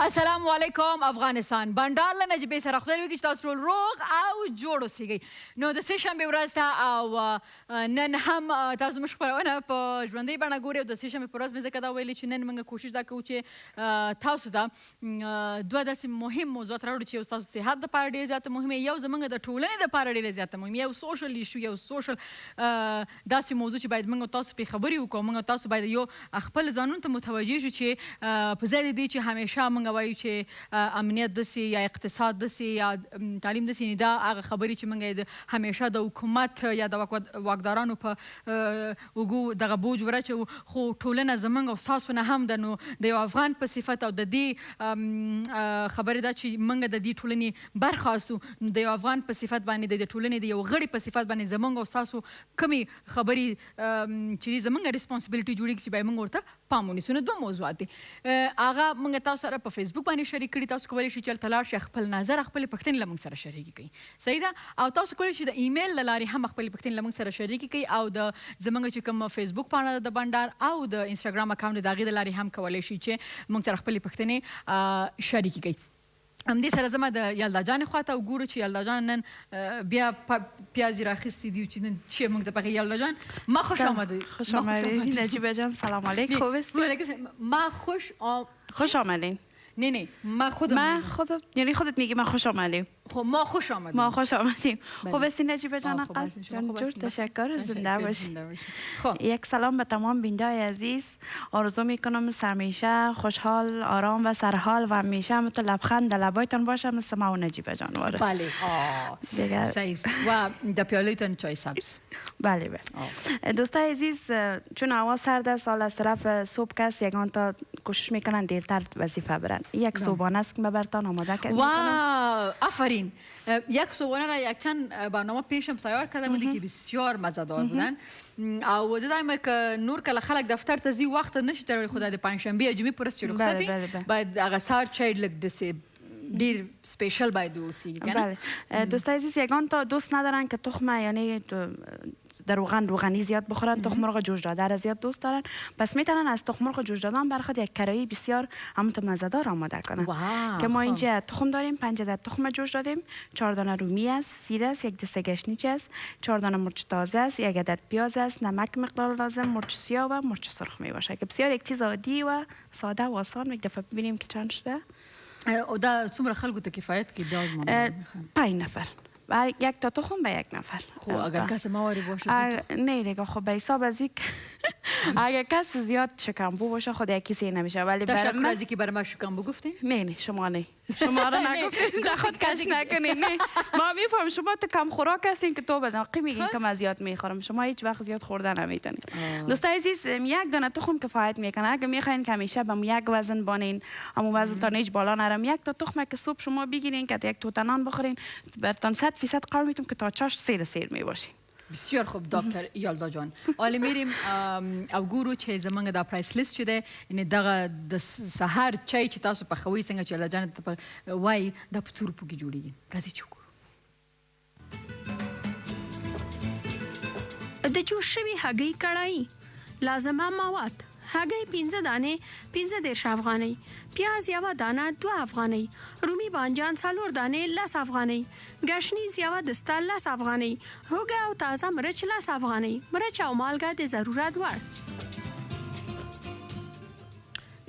السلام علیکم افغانستان بنډال نجیبې سره خدای وکړي چې تاسو ټول روغ او جوړ اوسئ. نو د سې شنبې ورځ ته او نن هم تاسو موږ خپرونه په ژوندۍ بڼه ګورئ او د سې شنبې په ورځ مې ځکه دا ویلي چې نن موږ کوشش دا کوو چې تاسو ته دوه داسې مهم موضوعات راوړو چې یو ستاسو صحت دپاره ډېر زیاته مهمه یو زموږ د ټولنې دپاره ډېره زیاته مهمه یو سوشل ایشو یو سوشل داسې موضوع چې باید موږ تاسو پرې خبرې وکړو موږ تاسو باید یو خپل ځانونو ته متوجه شو چې په ځای د دې چې همیشه موږ وایو چې امنیت داسې یا اقتصاد داسې یا تعلیم داسې دا هغه خبرې چې موږ د همیشه د حکومت یا د واکدارانو په اوږو دغه بوج ورچوو خو ټولنه زموږ او ستاسو نه هم ده نو د یو افغان په صفت او د دې خبرې دا چې موږ د دې ټولنې برخاستو نو د یو افغان په صفت باندې د ټولنې د یو غړي په صفت باندې زموږ او ستاسو کومې خبرې چې زموږ ریسپانسبیلټي جوړېږي چې باید موږ ورته پام ونیسو. نو دوه موضوعات دي هغه موږ تاسو سره په فیسبوک باندې شریک کړي تاسو کولی شئ چې هلته لاړ شئ خپل نظر خپلې پوښتنې له موږ سره شریکې کړئ صحیح ده او تاسو کولی شئ د ایمیل له لارې هم خپلې پوښتنې له موږ سره شریکې کړئ او د زموږ چې کوم فیسبوک پاڼه د بنډار او د انسټاګرام اکاونټ د هغې د لارې هم کولی شئ چې موږ سره خپلې پوښتنې شریکې کړئ. همدې سره زما د یلدا جانې خواته وګورو چې یلدا جان نن بیا پیاز یې راخیستي دي چې نن چی موږ ته پخې. یلدا جان ما خوش آمدید. خوش آمدید نجیبه جان سلام علیکم. خوب هستی؟ ما خوش آمدین. نه ما یعنی خودت میگی ما خوش آمدیم. خب ما خوش آمدیم. ما خوش آمدیم. خوب هستی نجیبه جان اقل؟ جور تشکر زنده باشی. یک سلام به تمام بیننده‌های عزیز. آرزو میکنم همیشه خوشحال آرام و سرحال و همیشه مثل لبخند در لبایتان باشه مثل ما و نجیبه جان. بله صحیح و در پیاله‌تان چای سبز. بله بله. دوستای عزیز چون هوا سرد است حالا از طرف صبح کس یگان تا کوشش میکنن دیرتر وظیفه برن. یک صبحانه است که من براتون آماده کردم. واو آفرین. یک صبحانه را یک چند برنامه پیشم تیار کرده بودی که بسیار مزه‌دار بودن. او زه دایم که نور کله خلک دفتر ته ځي وخت نشي تر خدای د پنجشنبه یا جمعې پر ورځ چې رخصتي باید هغه سهار چای لږ داسې ډېر سپیشل باید اوسي کنه. بله دوستای عزیز یگان تا دوست ندارن که تخمه یعنی در روغنی زیاد بخورن تخم مرغ جوش داده را زیاد دوست دارن پس میتونن از تخم مرغ جوش دادن برخود یک کرایی بسیار همونطور مزه‌دار آماده کنن که ما اینجا تخم داریم 5 عدد تخم جوش دادیم 4 دانه رومی است سیر است 1 دسته گشنیج است 4 دانه مرچ تازه است 1 عدد پیاز است نمک مقدار لازم مرچ سیاه و مرچ سرخ می باشه که بسیار یک چیز عادی و ساده و آسان یک دفعه ببینیم که چند شده. او دا څومره خلکو ته کفایت کوي دا زموږ 5 نفر و یک تا تخم به یک نفر. خب اگر کس مواری باشه نه دیگه خب به حساب از یک اگر کس زیاد شکمبو باشه خود یکی سی نمیشه ولی برای من تشکر که برای من شکمبو گفتی؟ نه شما نه شما را نگفتید در خود کش نکنید نه ما میفهم شما تو کم خوراک هستین که تو بداقی میگین که من زیاد میخورم شما هیچ وقت زیاد خوردن نمیتونید. دوستای عزیز یک دانه تخم کفایت میکنه اگر میخواین که همیشه به یک وزن بانین اما وزنتان هیچ بالا نرم یک تا تخم که صبح شما بگیرین که یک توتنان بخورین برتون 100% قول میتونم که تا چاش سیر میباشین. بسیار خوب دکتر یلدا جان. حالا میریم او ګورو چې زمونږ دا پرایس لیست چې دی یعنې دغه د سهار چای چې تاسو پخوئ څنګه چې یلدا جان وایي دا په څو روپو کې جوړېږي. راځئ چې وګورو. د جوش شوي هګۍ کړایي لازمه مواد هګۍ 15 دانې 15 افغانۍ پیاز یوه دانه 2 افغانۍ رومي بانجان 4 دانې 10 افغانۍ ګشنیز یوه دسته 10 افغانۍ هوږه او تازه مرچ 10 افغانۍ مرچ او مالګه د ضرورت وړ.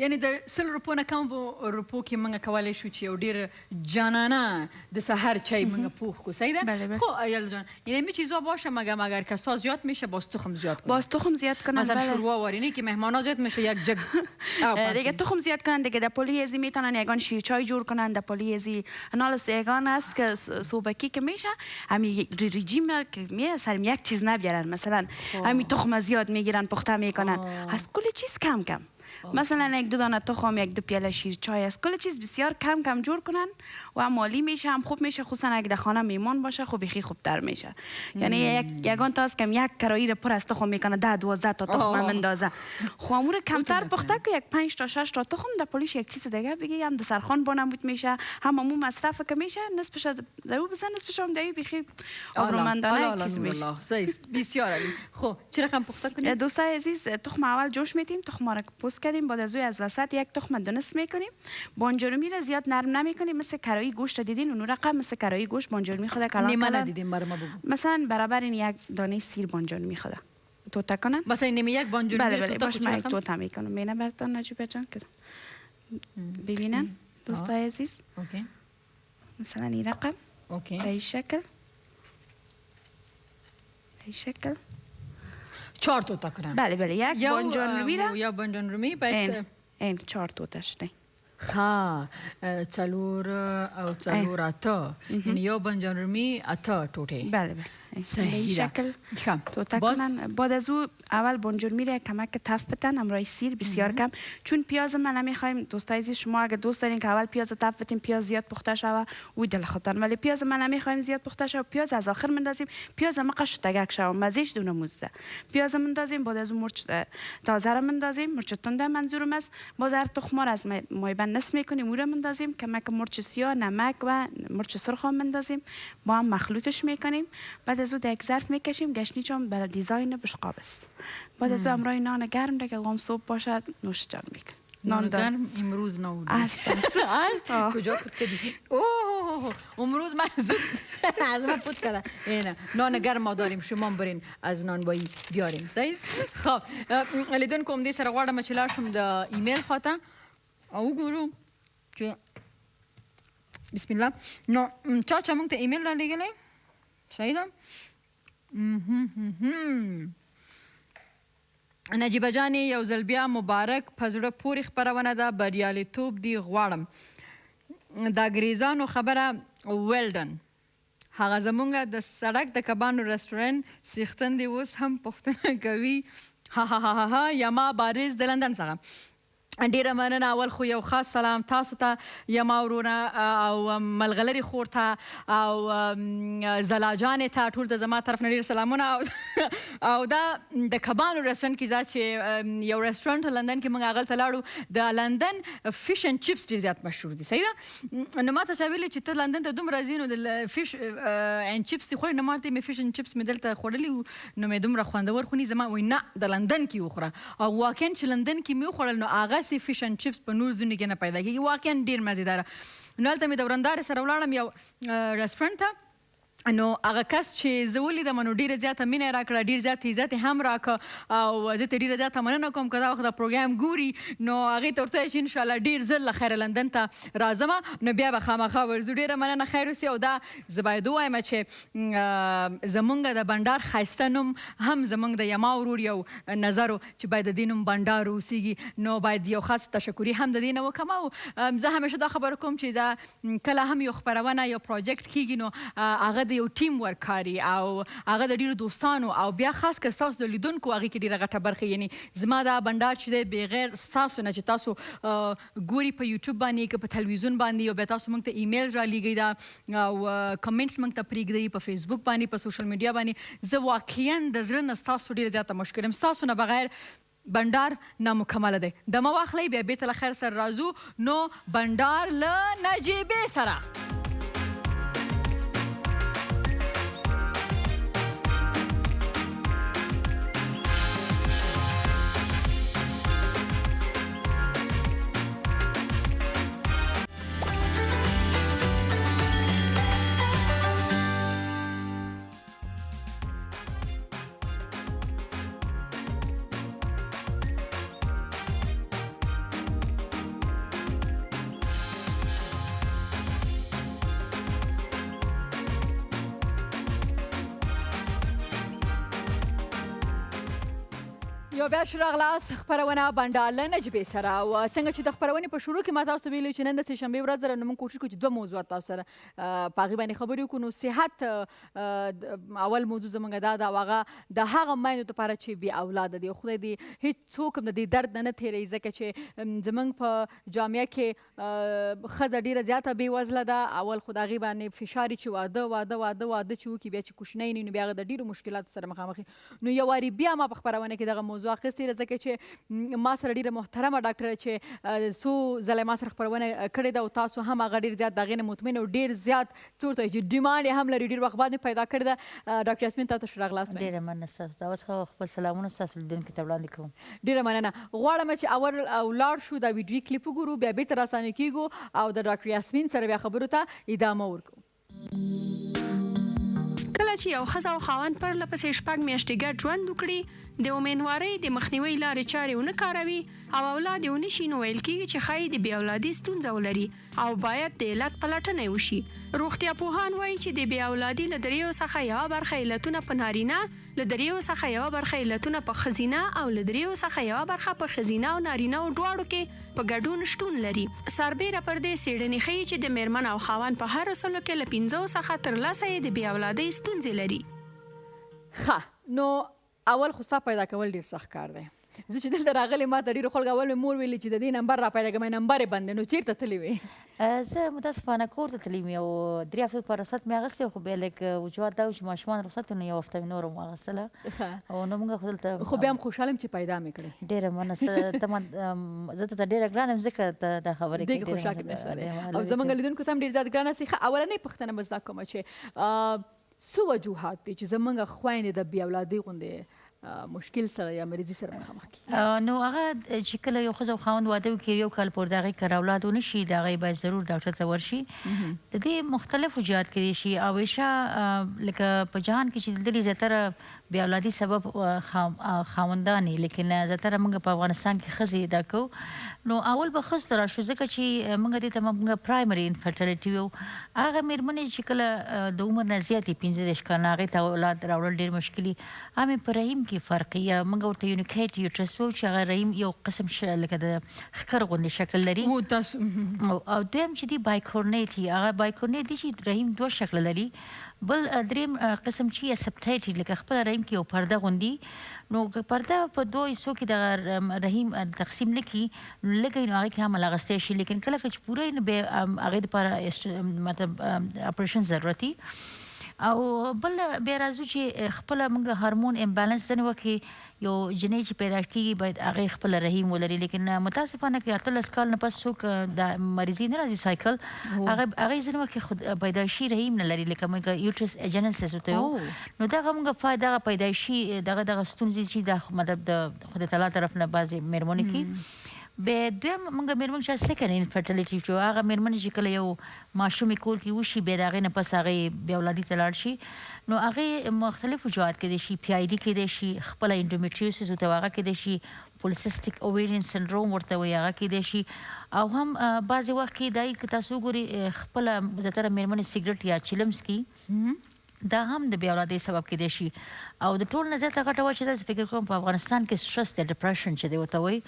یعنی د 100 روپو نه کم روپو کې موږ کولی شو چې یو ډېر جانانه د سحر چای موږ پوخ کو صحیح ده. خب یلدا جان یعنی می چیزا باشه مگم اگر کسا زیاد میشه باز تخم زیاد کنن باز تخم زیاد کنن مثلا شوروا وارینه که مهمانا زیاد میشه یک جگ دیگه تخم زیاد کنن دیگه در پلیزی میتونن یگان شیرچای جور کنن در پلیزی نالس یگان است که صبحکی که میشه همین رژیم که میسرم یک چیز نبیارن مثلا همین تخم زیاد میگیرن پخته میکنن از کل چیز کم کم مثلا 1-2 دانه تخم 1-2 پیاله شیر چای است کل چیز بسیار کم کم جور کنن و هم مالی میشه هم خوب میشه خصوصا اگه در خانه میمون باشه خب بخی خوبتر میشه. یعنی یگان تاست کم یک کرایی رو پر از تخم میکنه 10-12 تا تخم مندازه خب امور کمتر پخته که یک 5 تا 6 تا تخم در پلیش یک چیز دیگه بگی هم دسترخوان بنمود میشه هم امو مصرف که میشه نصفش درو بزن نصفش هم دیگه بخی آبرومندانه چیز میشه. بسیار عالی. خب چه رقم پخته کنیم؟ دوستای عزیز تخم اول جوش میدیم تخم را پوست درست کردیم. بعد از از وسط یک تخم دونست میکنیم. بانجان را زیاد نرم نمیکنیم، مثل کرایی گوشت دیدین اون رقم، مثل کرایی گوشت بانجان خود کلان نیمه ندیدیم، برای ما بگو. مثلا برابر این یک دانه سیر بانجان میخواد توتا کنن. مثلا نیمه یک بانجان بله بله باش من یک توتا میکنم. بینه براتون نجیبه جان که ببینن دوستای عزیز. اوکی. مثلا این رقم اوکی. به این شکل 4 توتا کنم. بله بله یک بانجان رومی را یا بانجان رومی باید این 4 توتاش نه څلور او څلور اته یعنی یو بانجان رومی اته ټوټې. بله بله به این شکل توتا کنن. بعد از او اول بانجان رومی را کمک تف بتن همراه سیر بسیار کم، چون پیاز ما نمیخوایم دوستای عزیز. شما اگه دوست دارین که اول پیاز تف بتین پیاز زیاد پخته شوه او دل خاطر، ولی پیاز ما نمیخوایم زیاد پخته شوه. پیاز از آخر مندازیم، پیاز ما قشتگک شوه مزهش دونه موزده پیاز مندازیم. بعد از مرچ تازه را مندازیم، مرچ تنده منظورم است. باز هر تخم را از مایبند نصف میکنیم او را مندازیم، کمک مرچ سیاه، نمک و مرچ سرخ هم مندازیم، با هم مخلوطش میکنیم. بعد از او در یک ظرف میکشیم. گشنی چون برای دیزاین بشقاب است. بعد از او همراه نان گرم دیگه قوم صبح باشد نوش جان میکنیم. نان گرم امروز نبود. کجا کردی؟ اوه امروز من از ما پوت کردم. اینه نان گرم ما داریم، شما برین از نانوایی بیاریم. صحیح؟ خب لیدون کوم دې سره غواړم چې لاړ شم د ایمیل خواته او وګورو چې بسم الله نو چا موږ ته ایمیل را لېږلی. صحیح ده. نجیبه جانې یو ځل بیا مبارک په زړه پورې خپرونه ده، بریالیتوب دې غواړم. د انګریزانو خبره ویلډن، هغه زمونږ د سړک د کبانو رستورانت څښتن دی اوس هم پوښتنه کوي. ها ها ها ها یما بارز د لندن څخه. ډیره مننه. اول خو یو خاص سلام تاسو ته یما ورونه او ملغلرې خور ته او زلا جانې ته، ټول د زما طرف نه ډېر سلامونه. او دا د کبانو رستورانت کې دا چې یو رستورانت لندن کې موږ هغلته لاړو، د لندن فش اینډ چپس ډېر زیات مشهور دي. صحیح ده. نو ما ته چا ویلي چې ته لندن ته دومره ځې نو د فش اینډ چپس دې خوړې. نو ما ته مې فش اینډ چپس مې دلته خوړلي وو نو مې دومره خوندور خوني زما وایي نه د لندن کې وخوره. او واقعا چې لندن کې مې وخوړل نو هغه فش اینډ چپس په نور ځینو کې نه پیدا کېږي. واقعا ډېر مزېداره. نو هلته مې د ورندارې سره ولاړم یو رستورانت ته. نو هغه کس چې زه ولیدم نو ډېره زیاته مینه یې راکړه، ډېر زیات عزت یې هم راکړه او زه ته ډېره زیاته مننه کوم که دا وخت د پروګرام ګوري. نو هغې ته ورته وایي چې انشاءالله ډېر ژر له خیره لندن ته راځمه نو بیا به خامخا ورځو. ډېره مننه، خیر اوسې. او دا زه باید ووایم چې زمونږ د بنډار ښایسته نوم هم زمونږ د یما ورور یو نظر و چې باید د دې نوم بنډار اوسیږي. نو باید یو خاص تشکري هم د دې نه وکړم. او زه همیشه دا خبره کوم چې دا کله هم یو خپرونه یو پروجیکټ کېږي نو هغه د یو ټیم ورک کاري او هغه د ډېرو دوستانو او بیا خاص کر ستاسو د لیدونکو هغې کې ډېره غټه برخه. یعنی زما دا بنډار چې دی بغیر ستاسو نه چې تاسو ګوري په یوټیوب باندې که په تلویزیون باندې او بیا تاسو موږ ته ایمیل رالیږئ دا او کمنټس موږ ته پرېږدئ په فیسبوک باندې په سوشل میډیا باندې. زه واقعا د زړه نه ستاسو ډېره زیاته مشکور یم. ستاسو نه بغیر بنډار نامکمله دی. دمه واخلئ بیا بېرته له خیر سره راځو. نو بنډار له نجیبې سره یو بیا راغلاست خپرونه بنډار له نجیبې سره. او څنګه چې د خپرونې په شروع کې ما تاسو ته ویلي چې نن د سهشنبې ورځ ده نو موږ کوشش کوو چې دوه موضوعات تاسو سره په هغې باندې خبرې وکړو. نو صحت اول موضوع زموږ دا ده او هغه د هغه میندو دپاره چې بې اولاده دي. خدای دې هېڅوک هم د دې درد نه تېروي ځکه چې زموږ په جامعه کې ښځه ډېره زیاته بېوزله ده. اول خو د هغې باندې فشار چې واده واده واده واده چې وکړي بیا چې کوچنی نه وي نو بیا هغه د ډېرو مشکلاتو سره مخامخ وي. نو یو وارې بیا ما په خپرونه کې دغه موضوع موضوع اخیستې ده ځکه چې ما سره ډېره محترمه ډاکټره چې څو ځله ما سره خپرونه کړې ده او تاسو هم هغه ډېر زیات د هغې نه مطمئن او ډېر زیات څه ورته وایي چې ډیمانډ یې هم لري ډېر وخت بعد مې پیدا کړې ده. ډاکټر یاسمین تاسو ښه راغلاست. ډېره مننه ستاسو دا اوس خپل سلامونه ستاسو لیدونکو ته وړاندې کوم. ډېره مننه. غواړم چې اول ولاړ شو دا ویډیو کلیپ وګورو بیا بېرته راستانه کیږو او د ډاکټر یاسمین سره بیا خبرو ته ادامه ورکوو. کله چې یو ښځه او خاوند پرله پسې 6 میاشتې ګډ ژوند وکړي د امیندوارۍ د مخنیوي لارې چارې ونه کاروي او اولاد یې ونه شي نو ویل کېږي چې ښایي د بې اولادي ستونزه ولري او باید د علت پلټنه یې وشي. روغتیا پوهان وایي چې د بې اولادي له دریو څخه یوه برخه علتونه په نارینه، له دریو څخه یوه برخه علتونه په ښځینه او له دریو څخه یوه برخه په ښځینه او نارینه دواړو کې په ګډون شتون لري. سربیره پر دې څېړنې ښیي چې د میرمن او خاوند په هرو سلو کې له 5 څخه تر 10 یې د بې اولادۍ ستونزې لري. ښه نو اول خو ستا پیدا کول ډېر سخت کار دی. زه چې دلته راغلې ما ته ډېرو خلکو اول مې مور ویلي چې د دې نمبر را پیدا کړم نمبر یې بند دی. نو چېرته تللې وې؟ زه متاسفانه کور ته تللې یم یو 3 هفتو په رخصت مې اخیستی خو بیا لږ وجوهات دا و چې ماشومان رخصت و نو یوه هفته مې نور هم واخیستله او نو موږ خو دلته خو بیا هم خوشحاله یم چې پیدا مې کړې. ډېره مننه. زه ته ډېره ګرانه یم ځکه ته دا خبرې دې کې خوشحاله کړې او زموږ لیدونکو ته هم ډېر زیات ګرانه سي. ښه اولنۍ پوښتنه به زده کومه چې څه وجوهات دي چې زموږ خویندې د بې اولادۍ غوندې مشکل سره یا مریضي سره مخامخ کیږي؟ نو هغه چې کله یو ښځه او خاوند واده وکړي یو کال پورې د هغې کره اولاد ونه شي د هغې باید ضرور ډاکټر ته ورشي. د دې مختلف وجوهات کیدای شي او همیشه لکه په جهان کې چې دلې زیاتره بې اولادي سبب خاوندان یې لیکن زیاتره موږ په افغانستان کې ښځې دا کوو. نو اول به ښځو ته راشو ځکه چې موږ دې ته موږ پرایمري انفرټیلیټي ویو. هغه مېرمنې چې کله د عمر نه زیات یې 15 کاله هغې ته اولاد راوړل ډېر مشکل وي. هم په رحیم کې فرق یا موږ ورته یونیکیټ یوټرس وایو چې هغه رحیم یو قسم لکه د ښکر غوندې شکل لري. او دویم چې دی بایکورنیټ وي. هغه بایکورنیټ دی چې رحیم 2 شکله لري. بل دریم قسم چې اسپټیټ لکه خپل رحیم کې یو پرده غوندي نو پرده په 2 حصو کې د رحیم تقسیم نه کړي نو لږ نو هغې کې هم اخیستی شي لیکن کله چې پوره نو بیا هغې دپاره مطلب اپریشن ضرورتي. او بل بیا راځو چې خپله موږ هارمون امبالانس ځینې وخت کې یو جنۍ چې پیدا کېږي باید هغې خپله رحیم ولري لیکن متاسفانه که 18 کال نه پس څوک د مریضي نه راځي سایکل هغې ځینې وخت کې پیدایشي رحیم نه لري لکه موږ یوټرس اجنسس ورته وایو. نو دغه موږ دغه پیدایشي دغه ستونزې چې د مطلب د خدای تعالی طرف نه بعضې مېرمنې کې بیا دویم موږ مېرمن چې سیکنډ انفرټیلیټي چې هغه مېرمنې چې کله یو ماشوم کور کې وشي بیا د هغې نه پس هغې بیا اولادي ته لاړ شي نو هغې مختلف وجوهات کیدای شي پی آی ډي کیدای شي خپله انډومیټریوسس ورته هغه کیدای شي پولیسیسټیک اوویرین سنډروم ورته وایي هغه کیدای شي او هم بعضې وخت کې دا که تاسو وګورئ خپله زیاتره مېرمنې سګرټ یا چلم څکي دا هم د بې اولادۍ سبب کیدای شي او د ټول نه زیاته غټه وه چې داسې فکر کوم په افغانستان کې سټرس د ډپریشن چې دی ورته وایي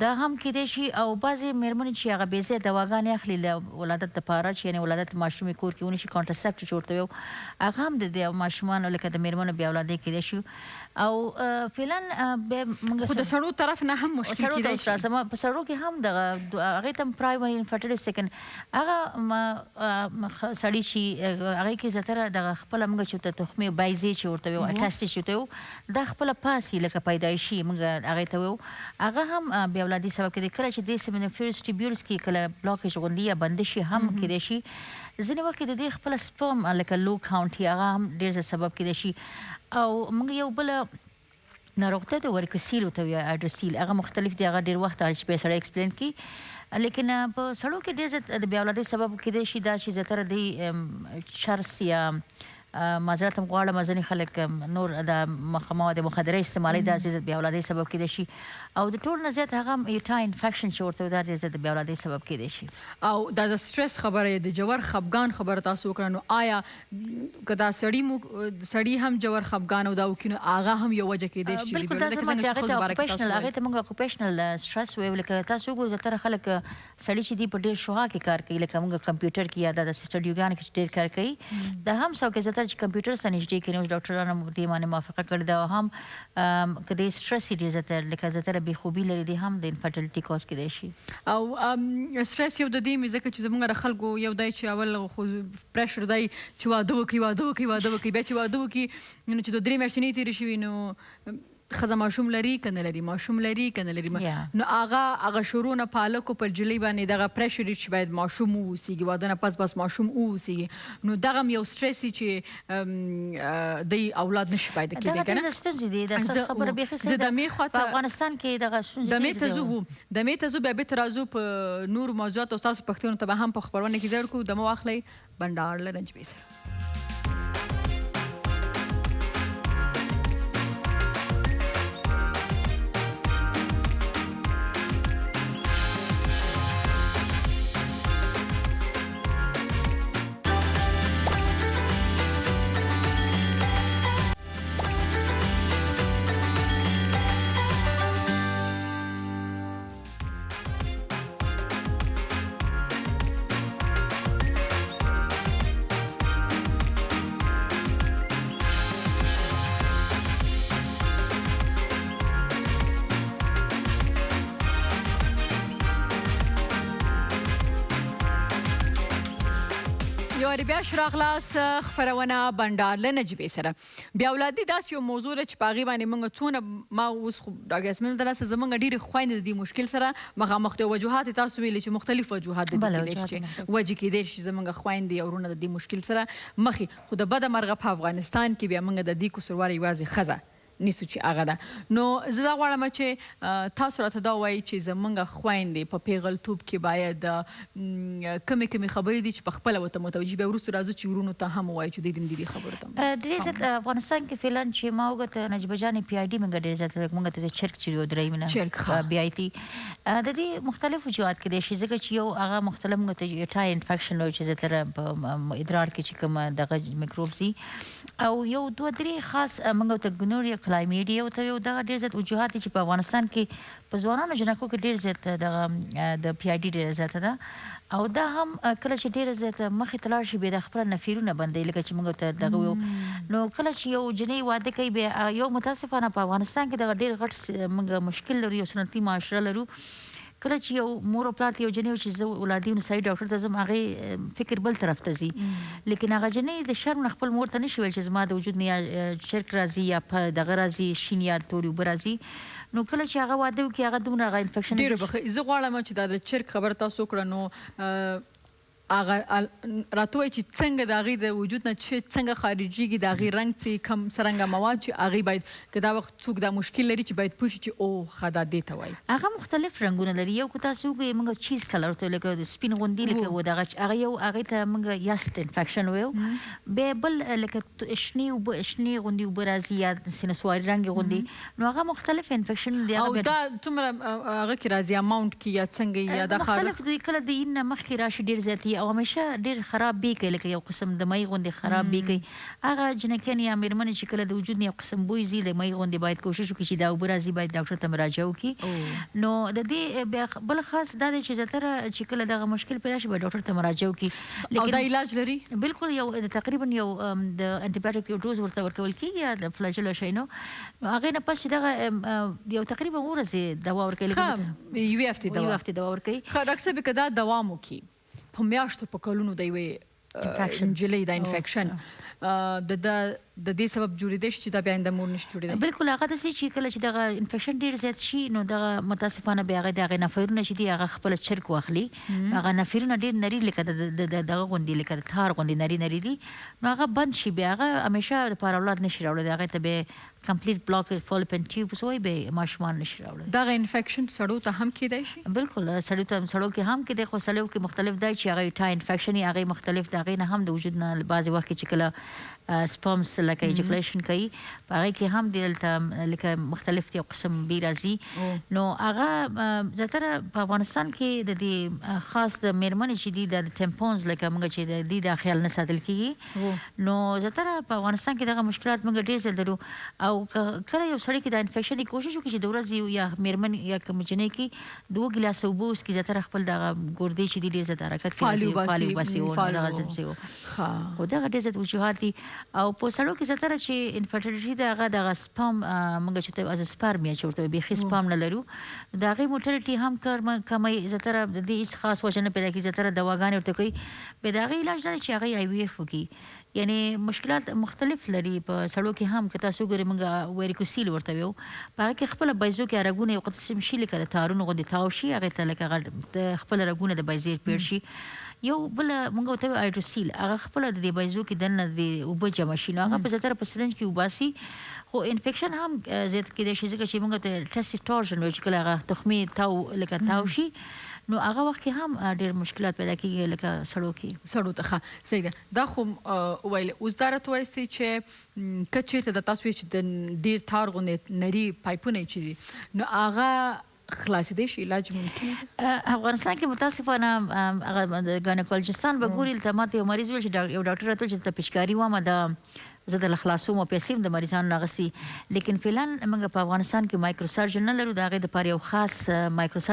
دا هم کیدای شي او بعضې مېرمنې چې هغه بې ځایه دواګانې اخلي له ولادت دپاره چې یعنې ولادت ماشوم یې کور کې ونشي کانټرسپټ چې ورته وایو هغه هم د ماشومانو لکه د مېرمنو بې اولادۍ کیدای شي او فعلا خو د سړو طرف نه هم مشکل کیدای شي. په سړو کې هم دغه هغې ته هم پرایمري انفرټیلیټي سیکنډ هغه سړي چې هغې کې زیاتره دغه خپله موږ چې ورته تخمې بایزې چې ورته وایو اټاسټي چې ورته وایو دا خپله پاسي لکه پیدایشي موږ هغې ته وایو هغه هم بې اولادي سبب کیدای کله چې دې سیمینیفیرس ټیبیولس کې کله بلاکیج غوندي یا بندش شي هم کیدای شي. ځینې وخت کې د دې خپله سپرم لکه لو کاونټ هغه هم ډېر څه سبب کیدای شي. او موږ یو بله ناروغتیا ده ورکوسیل ورته وایي هایډروسیل هغه مختلف دی هغه ډېر وخت چې به سړی ایکسپلین کړي لیکن په سړو کې ډېر زیات د بې اولادۍ سبب کیدای شي دا چې زیاتره دی چرس یا معذرت هم غواړم ځینې خلک نور د مواد مخدره استعمالوي دا زیات بې اولادۍ سبب کیدای شي او د ټول نه زیات هغه یوټا انفیکشن چې ورته دا ډېر زیات د بې اولادۍ سبب کیدای شي. او دا د سټرس خبره د جوور خفګان خبره تاسو وکړه نو آیا که دا سړي هم جوور خفګان او دا وکړي نو هغه هم یو وجه کیدای شي؟ بالکل دا زما چې هغې ته موږ اکوپیشنل سټرس وایو لکه تاسو وګورئ زیاتره خلک سړي چې دي په ډېر شعاع کې کار کوي لکه موږ کمپیوټر کې یا دا د سټډیوګانو کې ډېر کار کوي دا هم څوک زیاتره چې کمپیوټر سره نږدې کوي نو ډاکټرانو دې باندې موافقه کړې ده او هم که د سټرس یې ډېر زیاتره لکه زیاتره بې خوبي لري دی هم د انفرټیلیټي کاز کیدای شي. او سټرس یو د دې مې ځکه چې زموږ د خلکو یو دی چې اول خو پریشر دی چې واده وکړي بیا چې واده وکړي نو چې 2 میاشتې نه تېرې شوي نو ښځه ماشوم لري که نه لري ماشوم لري که نه لري نو هغه شروع نه په هلکو په جلۍ باندې دغه پریشر چې باید ماشوم واوسیږي واده نه پس ماشوم واوسیږي نو دغه هم یو سټرس چې دی اولاد نشي پیدا کېدی که نه دغه ستونزې دي دا ستاسو خبره بیخي صحیح ده په افغانستان کې دغه ستونزې دمې ته ځو بیا بېرته راځو په نورو موضوعاتو ستاسو پښتنو ته به هم په خپرونه کې ځای ورکړو دمه واخلئ بنډار له رنجبې سره بیا شراغلاس خپرونه بنډار له نجبې سره بیا اولادي داسې یو موضوع ده چې په هغې باندې موږ څونه ما اوس خو ډاکټر یاسمین دلاسه زموږ ډېرې خویندې د دې مشکل سره مخامخ دي وجوهات یې تاسو ویلي چې مختلف وجوهات د دې کیدای شي وجې کیدای شي زموږ خویندې او وروڼه د دې مشکل سره مخ وي خو د بده مرغه په افغانستان کې بیا موږ د دې قصوروار یوازې ښځه نیسو چې هغه ده نو زه دا غواړم چې تاسو راته دا ووایي چې زموږ خویندې په پیغلتوب کې باید کمې خبرې دي چې په خپله ورته متوجه بیا وروسته راځو چې وروڼو ته هم ووایو چې دوی د دې خبرو ته د دې ضد افغانستان کې فعلا چې ما وګته نجبه جانې پی آی ډي موږ ډېر زیات موږ ته چرک چې یو درېیمه بی آی ټي د دې مختلف وجوهات کیدای شي ځکه چې یو هغه مختلف موږ ته ټای انفیکشن وایي چې زیاتره په ادرار کې چې کوم دغه میکروبز دي او یو دوه درې خاص موږ ته ګنوریا کلایمیډیا او ته یو دغه ډېر زیات وجوهات چې په افغانستان کې په ځوانانو جنکو کې ډېر زیات دغه د پی آی ډي ډېره زیاته ده او دا هم کله چې ډېره زیاته مخې ته لاړ شي بیا د خپله نفیرونه بندوي لکه چې موږ ته دغه ویو نو کله چې یو جنۍ واده کوي بیا یو متاسفانه په افغانستان کې دغه ډېر غټ موږ مشکل لرو یو سنتي معاشره لرو کله چې یو مور او پلار یو جنۍ چې زه اولادي نسایي ډاکټر ته ځم هغې فکر بل طرف ته ځي لیکن هغه جنۍ د شرم نه خپل مور ته نشي ویل چې زما د وجود نه یا چرک راځي یا په دغه راځي شین یا تورې اوبه راځي نو کله چې هغه واده وکړي هغه دومره هغه انفیکشن ډېره زه غواړم چې دا د چرک خبره تاسو وکړه نو هغه راته وایي چې څنګه د هغې د وجود نه چې څنګه خارجېږي د هغې رنګ څه کم څرنګه مواد چې هغې باید که دا وخت څوک دا مشکل لري چې باید پوه شي چې او ښه دا دې ته وایي هغه مختلف رنګونه لري یو که تاسو وګورئ موږ چیز کلر ته لکه د سپین غوندي لکه و دغه هغه یو هغې ته موږ یست انفیکشن ویو بیا بل لکه شنې غوندي اوبه راځي یا سینسواري رنګ غوندي نو هغه مختلف انفیکشن دي او دا څومره هغه کې راځي اماونټ کې یا څنګه یا دا مختلف دي کله د این نه مخکې راشي ډېر زیات او همیشه ډېر خراب بی کوي لکه یو قسم د مۍ غوندې خراب بی کوي هغه جنکیان یا مېرمنې چې کله د وجود نه یو قسم بوی ځي د مۍ غوندې باید کوشش وکړي چې دا اوبه راځي باید ډاکټر ته مراجعه وکړي نو د دې بیا بل خاص دا دی چې زیاتره چې کله دغه مشکل پیدا شي باید ډاکټر ته مراجعه وکړي او دا علاج لري بالکل یو تقریبا یو د انټي بایوټیک یو ډوز ورته ورکول کېږي یا د فلاجیل شی نو هغې نه پس چې دغه یو تقریبا ورځې دوا ورکوي یوې هفتې دوا ورکوي ښه ډاکټر صاحب که دا دوام وکړي په میاشتو په کلونو د یوې نجلۍ دا انفیکشن د دې سبب جوړېدای شي چې دا بیا آینده مور نشي جوړېدای بالکل هغه داسې چې کله چې دغه انفیکشن ډېر زیات شي نو دغه متاسفانه بیا هغې د هغې نفرونه چې دي هغه خپله چرک واخلي هغه نفرونه ډېر نري لکه دغه غوندې لکه د تار غوندې نري دي نو هغه بند شي بیا هغه همیشه دپاره اولاد نشي راوړی هغې ته بیا کمپلیټ بلاک فالوپین ټیوبس وایي بیا ماشومان نشي راوړی دغه انفیکشن سړو ته هم کیدای شي بالکل سړو کې هم کیدای خو سړو کې مختلف دی چې هغه ټای انفیکشن یې هغې مختلف د هغې نه هم د وجود نه بعضې وخت کې چې کله سپرمز لکه ایجاکولیشن کوي په هغې کې هم دلته لکه مختلف یو قسم بی راځي نو هغه زیاتره په افغانستان کې د دې خاص د مېرمنې چې دي د ټیمپونز لکه موږ چې د دې دا خیال نه ساتل کېږي نو زیاتره په افغانستان کې دغه مشکلات موږ ډېر ځل لرو او کله یو سړی کې د انفیکشن کوشش وکړي چې د ورځې یا مېرمن یا کوم جنۍ کې 2 ګیلاسه اوبه وڅښي زیاتره خپل دغه ګردې چې دي ډېر زیات حرکت کوي فالو باسي خو دغه ډېر زیات وجوهات دي او په سړو کې زیاتره چې انفرټیلیټي د هغه دغه سپام موږ چې ته از سپرمیا چې ورته بیخي سپام نه لرو د هغې موټیلیټي هم کموي زیاتره د دې هېڅ خاص وجه نه پیدا کېږي زیاتره دواګانې ورته کوي بیا د هغې علاج دا دی چې هغې آی وي اف وکړي یعنی مشکلات مختلف لري په سړو کې هم که تاسو ګورئ موږ ویریکوسیل ورته ویو په هغه کې خپله بیضو کې رګونه یو قسم شي لکه د تارونو غوندې تاو شي هغې ته لکه خپله رګونه د بیضې پیړ شي یو بله موږ ورته ویو هایډروسیل هغه خپله د دې بیضو کې دننه د اوبه جمع شي نو هغه په زیاتره په سرنج کې وباسي خو انفیکشن هم زیات کېدای شي ځکه چې موږ ته ټیسټ ټورژن وایو چې کله هغه تخمي تاو لکه تاو شي نو هغه وخت کې هم ډېر مشکلات پیدا کېږي لکه سړو کې سړو ته ښه صحیح ده دا خو ویل اوس دا راته وایاستئ چې که چېرته د تاسو چې د ډېر تار غوندې نري پایپونه چې دي نو هغه خلاصېدی شي علاج ممکن افغانستان کې متاسفانه هغه د ګاینیکولوژستان به ګوري دلته ماته یو مریض ویل چې یو ډاکټر راته ویل چې د پېچکاري ومه د زه د خلاصوم او پیسې هم د مریضانو راغستي لیکن فعلا موږ په افغانستان کې مایکرو سرجن نه لرو د هغې دپاره یو خاص مایکرو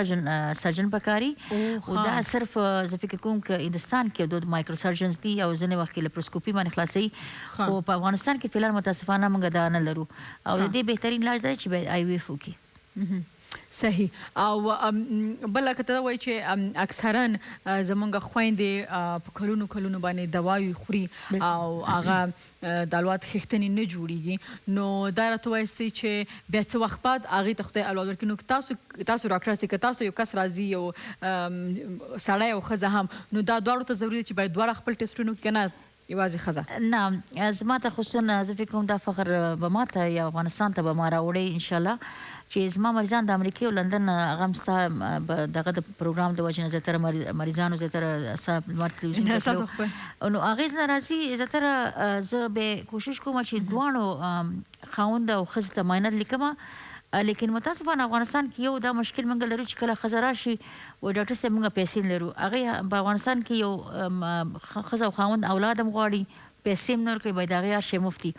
سرجن پکاري او دا صرف زه فکر کوم که هندوستان کې دود مایکرو سرجنز دي او ځینې وخت کې لپروسکوپي باندې خلاصوي خو په افغانستان کې فعلا متاسفانه موږ دا نه لرو او د دې بهترین علاج دا چې باید آی وی اف وکړي صحیح او بله که ته وایي چې اکثرا زمونږ خویندې په کلونو کلونو باندې دواوې خوري او هغه د الواد خښتنې نه جوړیږي نو دا راته وایاستئ چې بیا څه وخت بعد هغې ته خدای اولاد ورکړي نو تاسو ډاکټر یاستئ که تاسو یو کس راځي یو سړی او ښځه هم نو دا دواړو ته ضروري ده چې باید دواړه خپل ټسټونه وکړي که نه یوازې ښځه نه زما ته خصوصا زه فکر کوم دا فخر به ما ته یا افغانستان ته به ما راوړی انشاءالله چې زما مریضان د امریکې او لندن هغه هم ستا دغه د پروګرام د وجې نه زیاتره مریضانو زیاتره ستا لمر تلویزیون نو اغېز نه راځي زیاتره زه به کوشش کوم چې دواړو خاوند او ښځې ته معاینات لیکمه لیکن متاسفانه افغانستان کې یو دا مشکل موږ لرو چې کله ښځه راشي وایي ډاکټر صاحب موږ پیسې نه لرو هغې په افغانستان کې یو ښځه او خاوند اولاد هم غواړي پیسې هم نه ورکوي باید هغې هر شی مفتي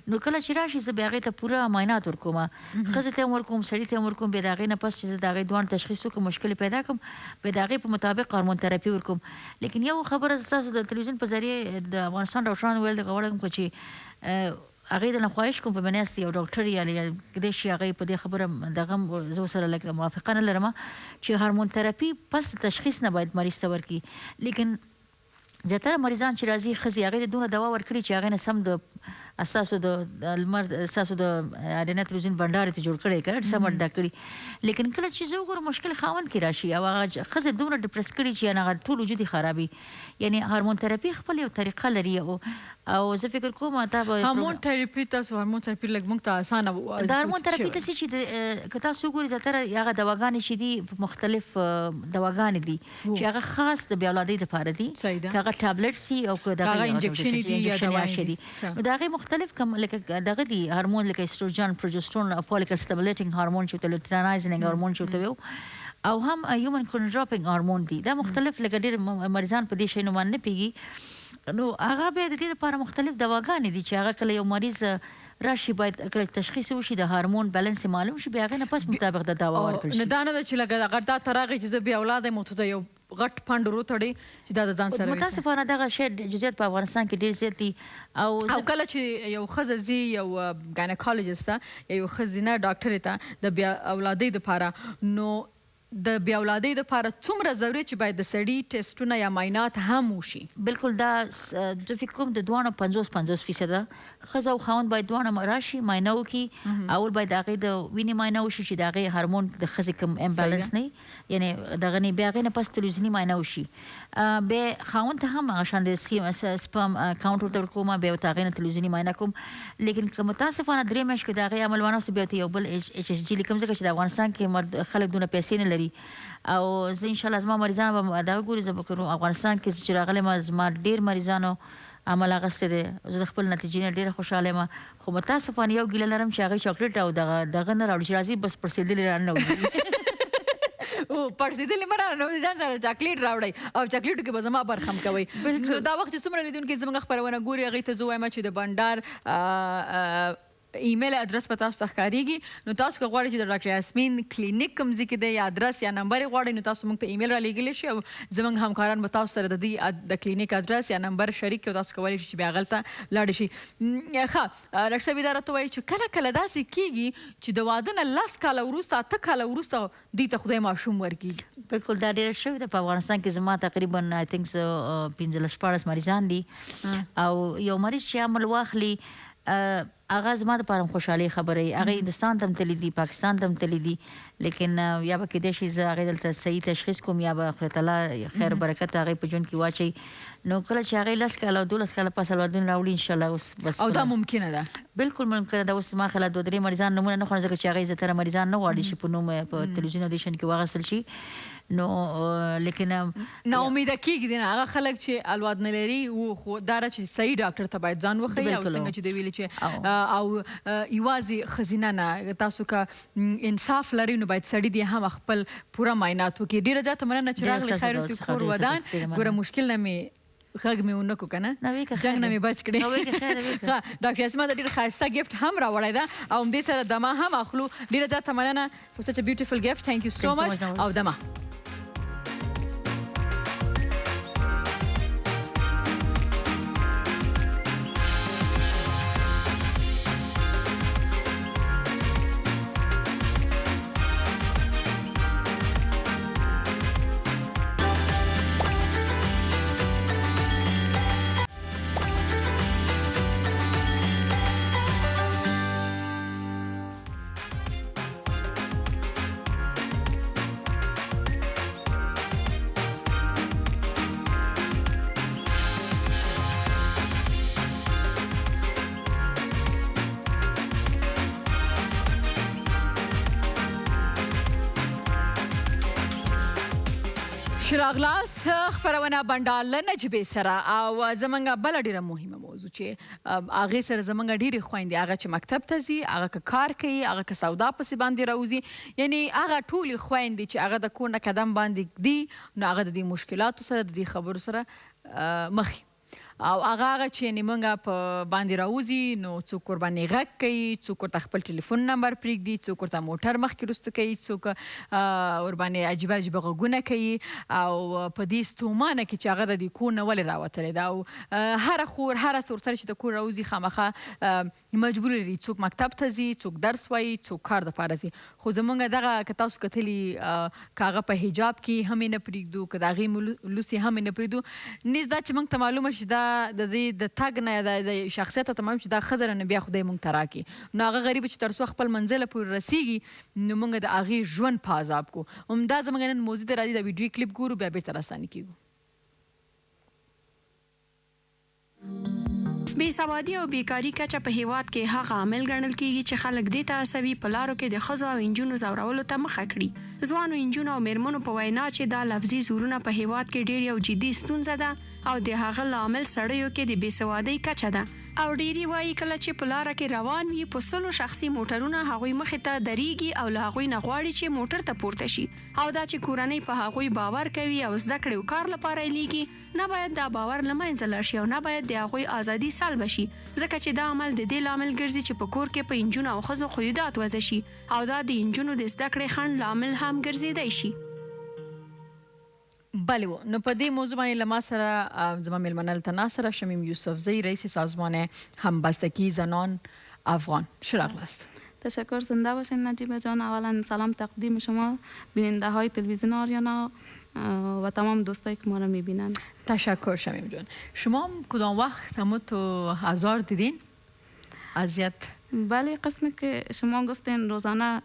نو کله چې راشي زه بیا هغې ته پوره معاینات ورکوم ښځې ته هم ورکوم سړي ته هم ورکوم بیا د هغې نه پس چې زه د هغې دواړو تشخیص وکړم مشکل پیدا کړم بیا د هغې په مطابق هارمون تراپي ورکوم لیکن یو خبره ستاسو د تلویزیون په ذریعې د افغانستان ډاکټرانو ویل دغه غواړم چې هغې دلته خواهش کوم په بنیاست یو ډاکټر یا کیدای شي هغې په دې خبره دغه زه ورسره لږ موافقه نه لرم چې هارمون تراپي پس تشخیص نه باید مریض ته ورکړي لیکن زیاتره مریضان چې راځي ښځې هغې ته دونه دوا ورکړي چې هغې نه سم د ستاسو د لمر ستاسو د اډینا تلویزیون بنډار ته جوړ کړی که نه سمه ډا کړي لیکن کله چې زه وګورم مشکل خاوند کې راشي او هغه ښځې دومره ډپرس کړي چې یعنې هغه ټول وجود یې خرابي یعنې هارمون تراپي خپل یو طریقه لري او زه فکر کوم دا به هارمون تراپي تاسو هارمون تراپي لږ موږ ته اسانه د هارمون تراپي ته چې که تاسو وګورئ زیاتره هغه دواګانې چې دي مختلف دواګانې دي چې هغه خاص د بیا اولادۍ دپاره دي که هغه ټابلټس دي او که هغه انجکشنې دي یا دوايي دي نو د هغې مختلف کوم لکه دغه دي هارمون لکه استروجن پروجسترون فولیک اسټیمولیټینګ هارمون چې ورته لوتینایزینګ هارمون چې ورته ویو او هم هیومن کنټروپینګ هارمون دي دا مختلف لکه ډېر مریضان په دې شیانو باندې نه پوهېږي نو هغه بیا د دې لپاره مختلف دواګانې دي چې هغه کله یو مریض راشي باید کله تشخیص وشي د هارمون بیلنس معلوم شي بیا هغې نه پس مطابق د دوا ورکړل شي نو دا نه ده چې لکه هغه دا ته راغی چې زه بیا اولاد یم او ته یو غټ پنډ وروتړې چې دا د ځان سره متاسفانه دغه شی جزئیات په افغانستان کې ډېر زیات دي او کله چې یو ښځه ځي یو ګاینیکالوجست ته یا یو ښځینه ډاکټرې ته د بیا اولادۍ دپاره نو د بیا اولادۍ دپاره څومره ضروري چې باید د سړي ټسټونه یا معاینات هم وشي بلکل دا زه فکر کوم د دواړو 50-50% ښځه او خاوند باید دواړه راشي معاینه وکړي اول باید د هغې د وینې معاینه وشي چې د هغې هارمون د ښځې کوم امبالانس نه یعنې دغه نه بیا هغې نه پس تلویزیوني معاینه وشي بیا خاوند ته هم هغه شان د سپم کاونټ ورته ورکوم بیا ورته هغې نه تلویزیوني معاینه کوم لیکن که متاسفانه 3 میاشت کې د هغې عمل ونه وسي بیا ورته یو بل ایچ ایس جي لیکم ځکه چې د افغانستان کې خلک دونه پیسې نه لري او زه انشاءالله زما مریضان به دا وګوري زه به کوم افغانستان کې چې راغلی ما زما ډېر مریضانو عمل اخیستی دی زه د خپل نتیجې نه ډېره خوشحاله یم خو متاسفانه یو ګیله لرم چې هغې چاکلیټ او دغه نه راوړي چې راځي بس پړسېدلې رانه وځي پړسېدلې مه رانه ځان سره چاکلیټ راوړئ او چاکلیټو کې به زما برخه هم کوئ نو دا وخت چې څومره لیدونکي زموږ خپرونه ګوري هغې ته زه وایم چې د بنډار ایمیل ادرس په تاسو ته ښکارېږي. نو تاسو که غواړئ چې د ډاکټر یاسمین کلینیک کوم ځای کې دی یا ادرس یا نمبر یې غواړئ نو تاسو موږ ته ایمیل رالیږلی شئ او زموږ همکاران به تاسو سره د دې د کلینیک ادرس یا نمبر شریک کړي او تاسو کولی شئ چې بیا هغلته لاړ شئ. ښه ډاکټر صاحب دا راته وایي چې کله کله داسې کېږي چې د واده نه 10 کاله وروسته 8 کاله وروسته دوی ته خدای ماشوم ورکړي. بالکل دا ډېره شوې ده په افغانستان کې. زما تقریبا آی تھنک 15-14 مریضان دي او یو مریض چې عمل واخلي هغه زما دپاره خوشحالۍ خبره وي. هغه هندوستان ته هم تللی دي، پاکستان ته هم تللی دي، لیکن یا به کیدای شي زه هغې دلته صحیح تشخیص کوم یا به خدای تعالی خیر برکت هغې په ژوند کې واچوي. نو کله چې هغې 10 کاله او 12 کاله پس اولادونه راوړي انشاءالله اوس بس او دا ممکنه ده. بالکل ممکنه ده. اوس زما خیال 2-3 مریضان نومونه نه خورم ځکه چې هغې زیاتره مریضان نه غواړي چې په نوم په تلویزیون اودیشن کې واخیستل شي. نو لیکن ناامیده کېږي دی نه هغه خلک چې اولاد نه لري خو دا ده چې صحیح ډاکټر ته باید ځان وښیي او څنګه چې دوی ویلي چې او یوازې ښځینه نه تاسو که انصاف لرئ نو باید سړي دې هم خپل پوره معاینات وکړي. ډېره زیاته مننه چې راغلې خیر اوسې کور ودان. ګوره مشکل نه مې غږ مې ونه کړو که نه جنګ نه مې بچ کړې. ډاکټر یاسمین ته ډېر ښایسته ګفټ هم راوړی ده او همدې سره دمه هم اخلو. ډېره زیاته مننه for such a beautiful gift. Thank you so much. او دمه ښه راغلاست. خپرونه بنډال له نجیبې سره او زموږ بله ډېره مهمه موضوع چې هغې سره زموږ ډېرې خویندې هغه چې مکتب ته ځي، هغه که کار کوي، هغه که سودا پسې باندې راوځي، یعنې هغه ټولې خویندې چې هغه د کور نه قدم باندې ږدي نو هغه د دې مشکلاتو سره د دې خبرو سره مخ او هغه چې یعنې موږ په باندې راوځي نو څوک ورباندې غږ کوي، څوک ورته خپل ټلیفون نمبر پرېږدي، څوک ورته موټر مخکې وروسته کوي، څوک ورباندې عجیبه عجیبه غږونه کوي او په دې ستومانه کې چې هغه د دې کور نه ولې راوتلی ده او هره خور هره ورسره چې د کور راوځي خامخا مجبور لري څوک مکتب ته ځي، څوک درس وایي، څوک کار دپاره ځي. خو زموږ دغه که تاسو کتلي که هغه په حجاب کې هم یې نه پرېږدو، که د هغې لوس یې هم یې نه پرېږدو، نیز دا چې موږ ته معلومه شي دا د دې د تګ نه یا د شخصیت ته معلوم چې دا ښځه نه بیا خدای موږ ته راکړي. نو هغه غریبه چې تر څو خپل منزله پورې رسېږي نو موږ د هغې ژوند په عذاب کو. همدا زموږ نن موضوع ده. راځي د ویډیو کلیپ ګورو بیا بېرته راستانه کېږو. بېسوادي او بیکاري کچه په هیواد کې هغه عامل ګڼل کیږي چې خلک دې ته هڅوي په لارو کې د ښځو او نجونو ځورولو ته مخه کړي. ځوانو نجونو او میرمنو په وینا چې دا لفظي زورونه په هیواد کې ډېر یو جدي ستونزه ده او د هغه لامل سړیو کې د بېسوادۍ کچه ده او ډېری وایي کله چې په لاره کې روان وي په 100 شخصي موټرونه هغوی مخې ته درېږي او له هغوی نه غواړي چې موټر ته پورته شي او دا چې کورنۍ په هغوی باور کوي او زده کړې او کار لپاره یې لیږي نه باید دا باور له منځه لاړ شي او نه باید د هغوی ازادي سلب شي ځکه چې دا عمل د دې لامل ګرځي چې په کور کې په نجونو او ښځو قیودات وضع شي او دا د نجونو د زده کړې خنډ لامل هم ګرځېدی شي. بله نو په دې موضوع باندې له ما سره زما میلمنه دلته ناصره شمیم یوسفزی رئیس سازمان همبستگی زنان افغان. ښه راغلاست. تشکر. زنده باشین نجیبه جان. اولا سلام تقدیم شما بیننده های تلویزیون آریانا و تمام دوستایی که ما رو میبینن. تشکر شمیم جان. شما کدام وقت همو آزار دیدین؟ اذیت؟ بله قسمی که شما گفتین روزانه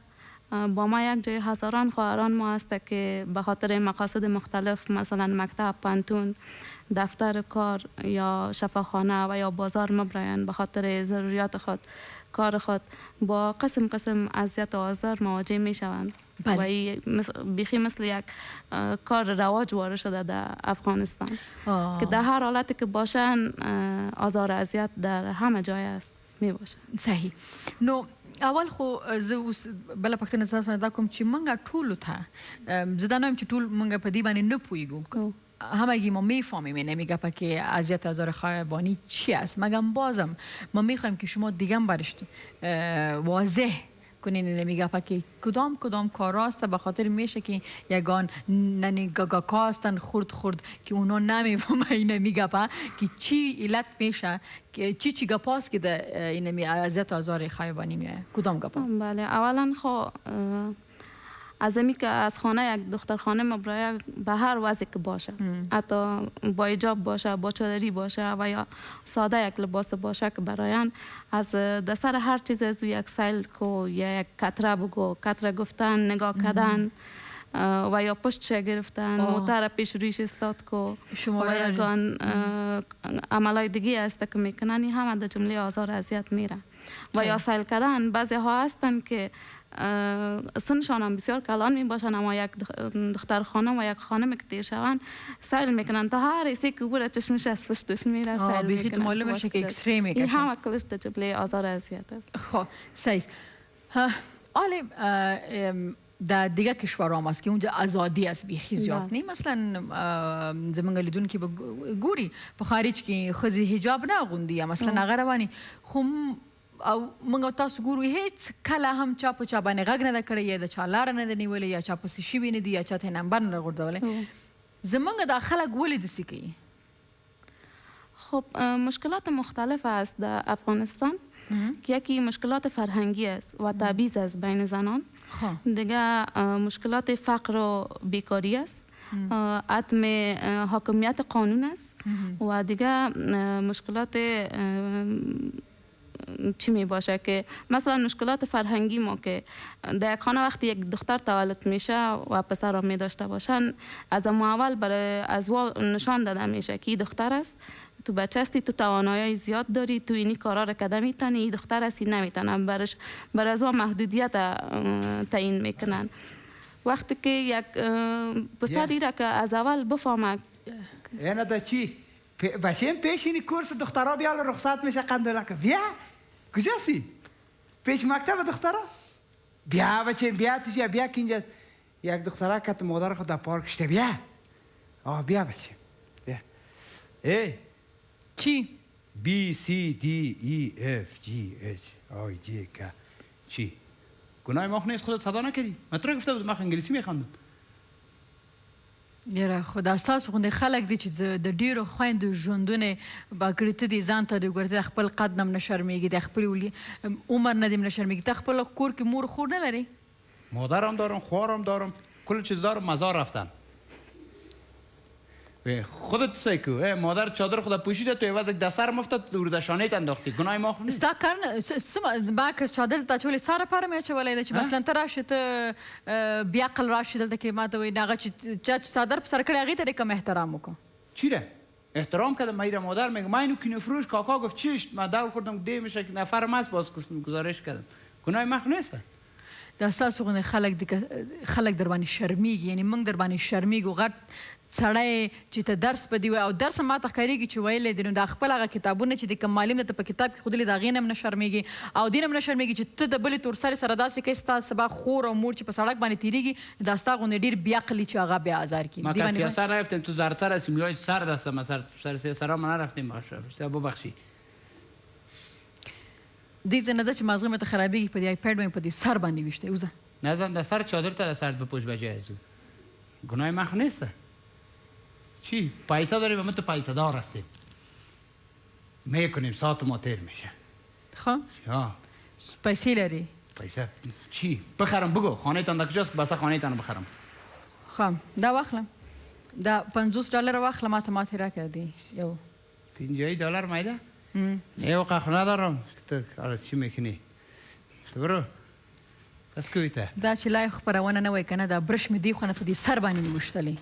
با ما یک جای هزاران خواهران ما هست که به خاطر مقاصد مختلف مثلا مکتب، پانتون، دفتر کار یا شفاخانه و یا بازار مبراین به خاطر ضروریات خود کار خود با قسم اذیت و آزار مواجه می شوند. و بیخی مثل یک کار رواج وارد شده در افغانستان که در هر حالتی که باشن آزار اذیت در همه جای است می باشه. صحیح. نو اول خو زه اوس بله پوښتنه تاسو نه دا کوم چې موږ ټولو ته زه دا نه وایم چې ټول موږ په دې باندې نه پوهېږو همگی ما میفهمیم این میگه که اذیت آزار خیابانی چی است، مگم بازم ما میخوایم که شما دیگه برش واضح کنین این میگه که کدام کار است به خاطر میشه که یگان ننگاگاکاستن خورد که اونا نمیفهمه این میگه که چی علت میشه که چی گپاست که ده این اذیت آزار خیابانی میاد. کدام گپا؟ بله، اولا خو از امی که از خانه یک دخترخانه مبرای به هر وضعی که باشه، حتی با حجاب باشه، با چادری باشه و یا ساده یک لباس باشه که برایان از دسر هر چیز از یک سیل کو یا یک کتره بگو، کتره گفتن، نگاه کردن و یا پشتش گرفتن، موتر پیش رویش استاد کو و یکان عملای دیگه است که میکنن، این همه در جمله آزار اذیت میره. و یا سیل کردن، بعضی ها هستن که سنشان هم بسیار کلان می باشن، اما یک دختر خانم و یک خانم که دیر شوند سیل میکنن تا هر ایسی که بوده چشمش از پشتش میره سیل میکنن. بیخی تو معلومه که اکستریم میکشن. این همه کلش در جبله آزار اذیت است. خب سعید آلی در دیگه کشور هم است که اونجا آزادی است بیخی زیاد نی، مثلا زمان لیدون که گوری په خارج کې خزي حجاب نه غوندي مثلا هغه رواني خو او موږ تاسو ګورو هیڅ کله هم چا په چا باندې غږ نه کړی یا د چا لاره نه نیولې یا چا پسې شوي نه دي یا چا ته نمبر نه غورځولی. زمونږ دا خلک ولې داسې کوي؟ خب مشکلات مختلف است در افغانستان که یکی مشکلات فرهنگی است و تبعیض است بین زنان، دیگه مشکلات فقر و بیکاری است، عدم حاکمیت قانون است و دیگه مشکلات چی می باشه که مثلا مشکلات فرهنگی ما که در یک خانه وقتی یک دختر تولد میشه و پسر را می داشته باشن، از اول برای ازوا نشان داده میشه که این دختر است، تو بچه هستی، تو توانایی زیاد داری، تو اینی کارا را کده میتونی، این دختر هستی نمیتونن، برای ازوا محدودیت تعیین میکنن. وقتی که یک پسری را که از اول بفهمه اینا دا چی؟ بچه پیشینی کورس دخترها بیال رخصت میشه قندلک بیا کجاسی؟ پیش مکتب دخترها بیا بچه بیا تو بیا که اینجا یک دختره که مادر خود در پارک شده بیا بیا بچه بیا ای چی؟ B C D E F G H I J K چی؟ گناه ما نیست خودت صدا نکردی؟ من تو را گفته بودم من انگلیسی میخواندم. یاره خدا ستاسو غوندې خلک دي چې د ډیرو خویندو ژوندونه به کړي ته دې ځان ته د ګورې د خپل قد نه نه شرمېږي د خپل عمر نه دې نه شرمېږي ته خپل کور کې مور خور نه لري؟ مادرم دارم، خواهرم دارم، کل چیز دارم، مزار رفتن. خودت سیکو مادر چادر خدا پوشیده تو عوض د سر مفتد دور شانه انداختی، گناه ما خو ستا کار نه ما که چادر تا چولې سره پاره مې اچولی ده چې مثلا ته راشې ته بیا عقل راشې دلته کې ما ته وایي هغه چې چا چادر په سر کړی هغې ته دې کم احترام وکړو. چی ده؟ احترام کردم. من مادر میگه من اینو کینو فروش کاکا گفت چیش من دور خوردم دی میشه که نفرم است باز گفتم گزارش کردم. گناه ما خو نیست. دا ستاسو غوندې خلک در باندې شرمېږي، یعنې موږ در باندې شرمېږو. غټ سړی چې ته درس په دی وایي او درس هم ماته ښکارېږي چې ویلی دی نو دا خپل هغه کتابونه چې د کوم معلم نه ته په کتاب کې ښودلي د هغې نه هم نه شرمېږي او دې نه هم نه شرمېږي چې ته د بلې تورسرې سره داسې کوې ستا سبا خور او مور چې په سړک باندې تېرېږي دا ستا غوندې ډېر بیعقلي چې هغه بیا ازار کړي. ما که سیاست رفتیم تو زرسر هستیم یا سر دستم سر سیاست ما نرفتیم ببخشی. دې ځای نه ده چې مازغه مې ته خرابېږي په دې آیپیډ مې په دې سر باندې ویشتی اوزه نزن در سر چادر تا در سرت بپوش بجای از او. گناه ما خو نیست. چی؟ پیسه داریم و من تو پیسه دار هستیم میکنیم ساعت ما تیر میشه. خب؟ یا پیسې لري؟ پیسه چی؟ بخرم بگو خانه تان در کجاست بسه خانه تان بخرم. خب دا واخلم دا $50 واخلم ما تیره کردی یو $50 مایده؟ یو قخ ندارم تو چی میکنی؟ تو برو بس کوی ته دا چې لایق خپرونه نه وای کنه دا برش مې دی خو نه ته دې سر باندې مې وشتلی.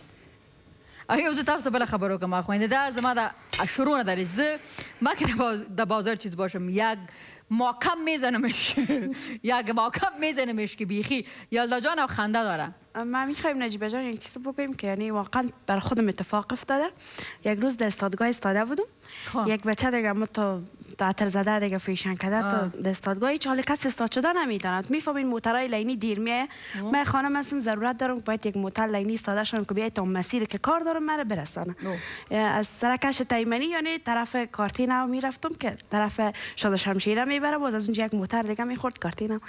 یو زه تاسو ته بله خبر وکړم خوینده دا زما د شروع نه دارید زه ما که در بازار چیز باشم یک محکم میزنمش یک محکم میزنمش که بیخی یلدا جان او خنده داره. ما میخوایم نجیبه جان یک چیز بگویم که یعنی واقعا بر خودم اتفاق افتاده. یک روز در استادگاه استاده بودم یک بچه دیگه ما تا تعطر زده دیگه فیشن کرده تو دستادگاه هیچ حال کسی استاد شده نمیتوند. میفهمین موترهای لینی دیر میه. من خانم هستم ضرورت دارم باید یک موتر لینی استاده شم که بیاید تا مسیری که کار دارم مرا برسانه. از سرکش تیمنی یعنی طرف کارتینا میرفتم که طرف شاد شمشیره میبره باز از اونجا یک موتر دیگه میخورد کارتینا.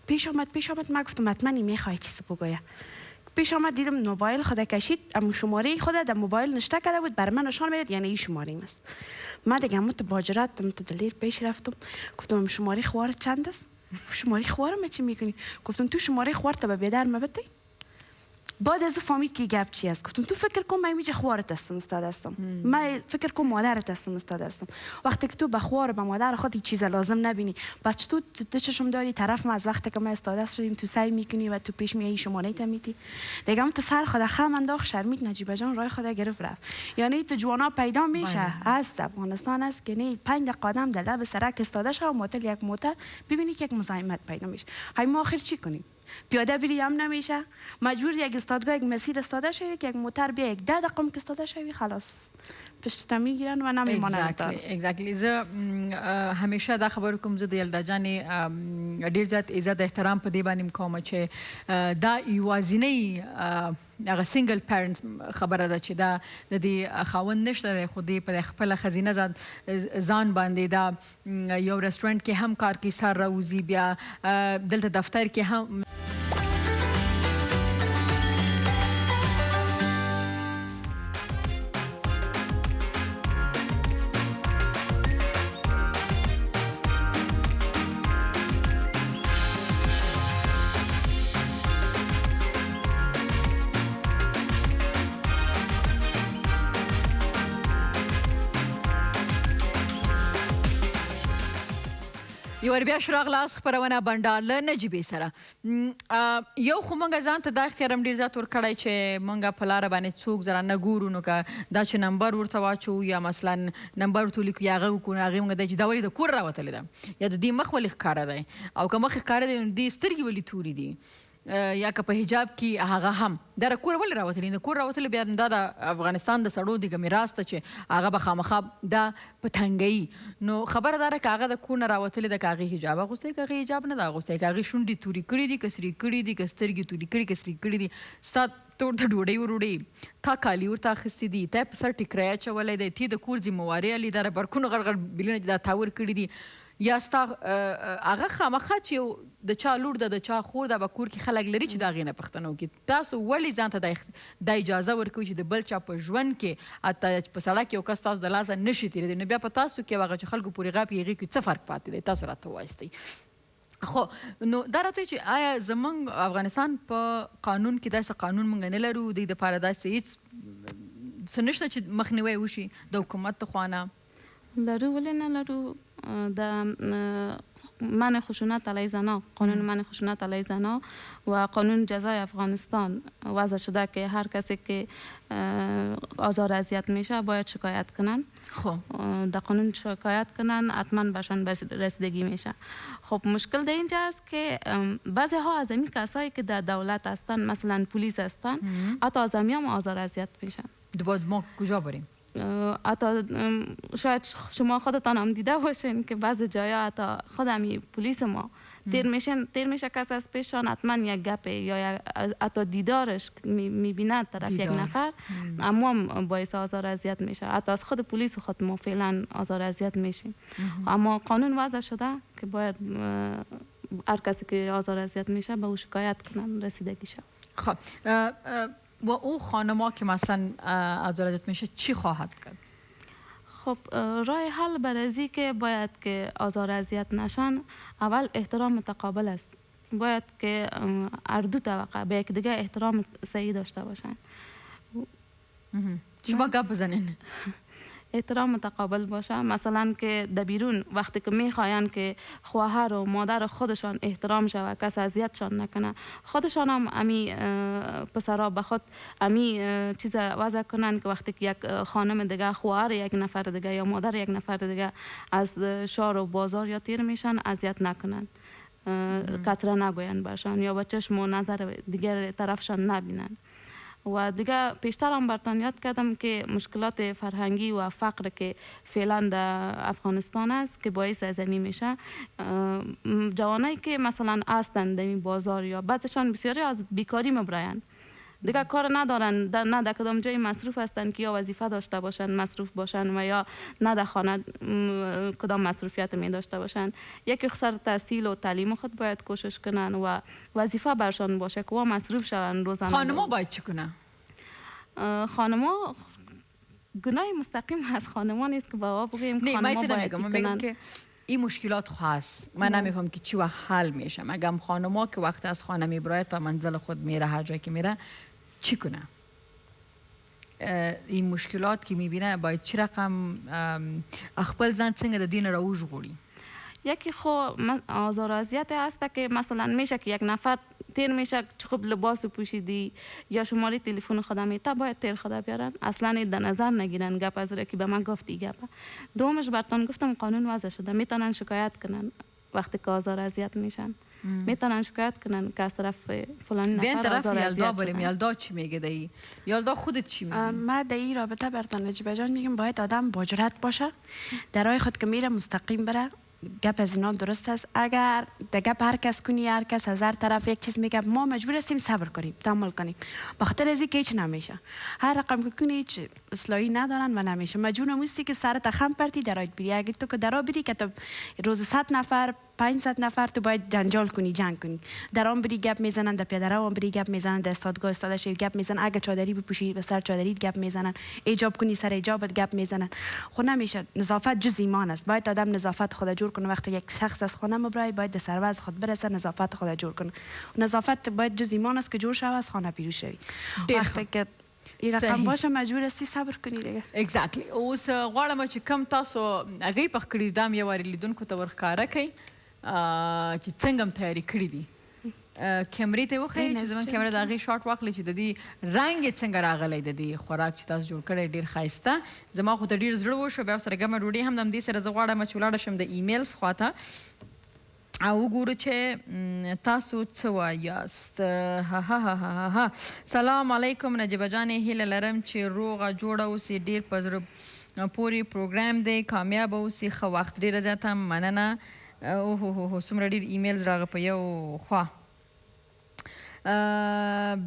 پیش آمد من گفتم حتما میخوای چیزی بگویه. پیش آمد دیدم موبایل خود کشید، اما شماره خود در موبایل نشته کرده بود، بر من نشان میداد یعنی این شماره است. من دیگه متباجرت دلیر پیش رفتم گفتم شماره خوار چند است؟ شماره خوارم چی میکنی؟ گفتم تو شماره خوار تا به بیدر مبدی؟ بعد از فهمید که گپ چی است. گفتم تو فکر کن من میگه خوارت هستم استاد هستم. من فکر کن مادرت هستم استاد هستم. وقتی که تو به خوار به مادر خود این چیز لازم نبینی، بچه تو چشم داری طرف ما از وقتی که ما استاد شدیم تو سعی میکنی و تو پیش میای شماره تا میتی. دیگه هم تو سر خود خم انداخت شرمید نجیب جان راه خود گرفت رفت. یعنی تو جوانا پیدا میشه از افغانستان است که نه 5 قدم در لب سرک استاد شه و موتل یک موتر ببینی که یک مزاحمت پیدا میشه. های ما آخر چی کنیم؟ پیاده بری هم نمیشه، مجبور یک استادگاه یک مسیر استاده شوی که یک موتر بیا یک 10 دقیقه که استاده شوی خلاص پشت میگیرن و نمیمانند. اگزکټلی زه همیشه دا خبر کوم زه د یلدا جانې ډیر زیات عزت احترام په دې باندې کوم چې دا یوازینی هغه سنگل پیرنټ خبره ده چې دا د دې خاوند نشته خو دې په خپل خزینه ځان باندې دا یو رستورانت کې هم کار کوي سر راوځي بیا دلته دفتر کې هم یو ور بیا شراغلاس خبرونه بنډار له نجیبې سره یو خو مونږ ځان ته دا اختیار هم ډېر زیات ورکړی چې مونږ په لاره باندې څوک زره نه ګورو نو که دا چې نمبر ورته واچوو یا مثلا نمبر ورته ولیکو یا هغه وکړو هغې مونږ دی چې دا ولې د کور راوتلی ده یا د دې مخ ولې ښکاره دی او که مخ ښکاره دی نو دې سترګې ولې تورې دي یا که په حجاب کې هغه هم دا کور ولې راوتلی د کور راوتلی بیا دا د افغانستان د سړو دیګه میراث ته چې هغه به خامخا دا په تنګوي نو خبره دا ده که هغه د کور نه راوتلی ده که هغې حجاب اغوستی که هغې حجاب نه ده اغوستی که هغې شونډې تورې کړي دي که سرې کړي دي که سترګې تورې کړي که سرې کړي دي ستا ته ورته ډوډۍ وروړې تا کالي ورته اخیستي دي تا یې په سر ټیکری اچولی دی تی د کور ذمهواري علي دا برکونه غړ غړ بیلونه دا تاور کړي دي یا ستا هغه خامخا چې د چا لور ده د چا خور ده به کور کې خلک لري چې د هغې نه پوښتنه وکړي تاسو ولې ځان ته دا اجازه ورکوئ چې د بل چا په ژوند کې حتی په سړک یو کس تاسو د لاسه نشي تېرېدی نو بیا په تاسو کې هغه چې خلکو پورې غاپي هغې کې څه فرق پاتې دی تاسو راته ووایستئ خو نو دا راته چې آیا زموږ افغانستان په قانون کې داسې قانون موږ نه لرو دوی دپاره داسې هېڅ څه نشته چې مخنیوی وشي د حکومت د خوا نه لرو ولې نه لرو د منع خشونت علیه زنان قانون منع خشونت علیه زنان و قانون جزای افغانستان وضع شده که هر کسی که آزار اذیت میشه باید شکایت کنن در قانون شکایت کنن حتما بهشان رسیدگی میشه خب مشکل در اینجا است که بعضی ها از این کسایی که در دولت هستن مثلا پلیس هستن حتی از هم آزار اذیت میشن باید ما کجا بریم حتی شاید شما خودتان هم دیده باشین که بعضی جایا حتی خود همی پلیس ما تیر میشه کس از پیشان حتما یک گپه یا حتی دیدارش میبینه طرف یک نفر اما هم باعث آزار اذیت میشه حتی از خود پلیس خود ما فعلا آزار اذیت میشیم اما قانون وضع شده که باید هر کسی که آزار اذیت میشه به او شکایت کنن رسیدگی شه خب و او خانما که مثلا آزار اذیت میشه چی خواهد کرد؟ خب راه حل برای که باید که آزار اذیت نشن اول احترام متقابل است باید که هر دو طبقه به یک دیگه احترام صحیح داشته باشن شما گپ بزنین احترام متقابل باشه مثلا که در بیرون وقتی که میخواین که خواهر و مادر خودشان احترام شود کس اذیتشان نکنه خودشان هم امی پسرا به خود امی چیز وضع کنن که وقتی که یک خانم دیگه خواهر یک نفر دیگه یا مادر یک نفر دیگه از شهر و بازار یا تیر میشن اذیت نکنن کتره نگوین باشن یا با چشم و نظر دیگر طرفشان نبینن و دیگه پیشتر هم برتان یاد کردم که مشکلات فرهنگی و فقر که فعلا در افغانستان است که باعث از این میشه جوانایی که مثلا هستند در این بازار یا بعضشان بسیاری از بیکاری مبراین دیگه کار ندارن نه در کدام جای مصروف هستند که یا وظیفه داشته باشن مصروف باشن و یا نه در خانه کدام مصروفیت می داشته باشن. یکی خسر تحصیل و تعلیم خود باید کوشش کنن و وظیفه برشان باشه که مصروف شون روزانه. خانما باید چی کنن؟ خانما گناه مستقیم از خانما نیست که بابا بگیم که خانما باید میگم که این مشکلات هست. من نمیفهم که چی وقت حل میشه. مگم خانما که وقت از خانه میبره تا منزل خود میره هر جایی که میره چی کنه؟ این مشکلات که میبینه باید چی رقم خپل ځان څنګه د دین را وژغوري؟ یکی خو آزار و اذیت هست که مثلا میشه که یک نفر تیر میشه چه خوب لباس پوشیدی یا شماره تلفن خدا میتا باید تیر خدا بیارن اصلا در نظر نگیرن گپ از که به من گفتی گپ. دومش برتون گفتم قانون وضع شده میتونن شکایت کنن وقتی که آزار و اذیت میشن میتونن شکایت کنن که از طرف فلانی نفر آزار و اذیت شدن. یلدا چی میگه دی؟ یلدا خودت چی میگی؟ من در این رابطه برتان نجیبه جان میگم باید آدم با جرأت باشه در راه خود که میره مستقیم بره. گپ از اینا درست است. اگر در گپ هر کس کنی هر کس از هر طرف یک چیز میگه ما مجبور هستیم صبر کنیم تحمل کنیم بخاطر از اینکه هیچ نمیشه هر رقم که کنی هیچ اصلاحی ندارن و نمیشه مجبور نمیستی که سرت خم پرتی درایت بری. اگر تو که درا بری که تو روز 100 نفر 500 نفر تو باید جنجال کنی جنگ کنی در آن بری گپ میزنن در پیاده رو بری گپ میزنن در استادگاه استادش گپ میزنن اگه چادری بپوشی به سر چادریت گپ میزنن ایجاب کنی سر ایجابت گپ میزنن. خب نمیشه. نظافت جز ایمان است. باید آدم نظافت خود جور کنه. وقتی یک شخص از خانه مبرای باید در سروز خود برسه نظافت خود جور کنه. نظافت باید جز ایمان است که جور شوه از خانه پیروز شوی. وقتی که این رقم باشه مجبور استی صبر کنی دیگه. اگزیکټلی. اوس غواړم چې کم تاسو هغې پخ کړي دا م یو وارې لیدونکو ته ورښکاره کړئ چې څنګه م تیاري کړي دي. کیمرې ته وښایئ چې زموږ کیمره د هغې شاټ واخلي چې د دې رنګ یې څنګه راغلی د دې خوراک چې تاسو جوړ کړی ډېر ښایسته. زما خو ته ډېر زړه وشو بیا ورسره ګرمه ډوډۍ هم د همدې سره زه غواړم چې ولاړه شم د ایمیلز خواته او وګورو چې تاسو څه وایاست. سلام علیکم نجیبه جانې هیله لرم چې روغه جوړه اوسې ډېر په زړه پورې پروګرام دی کامیابه اوسې ښه وخت ډېره زیاته مننه. اوهو څومره ډېر ایمیلز راغه په یو خوا.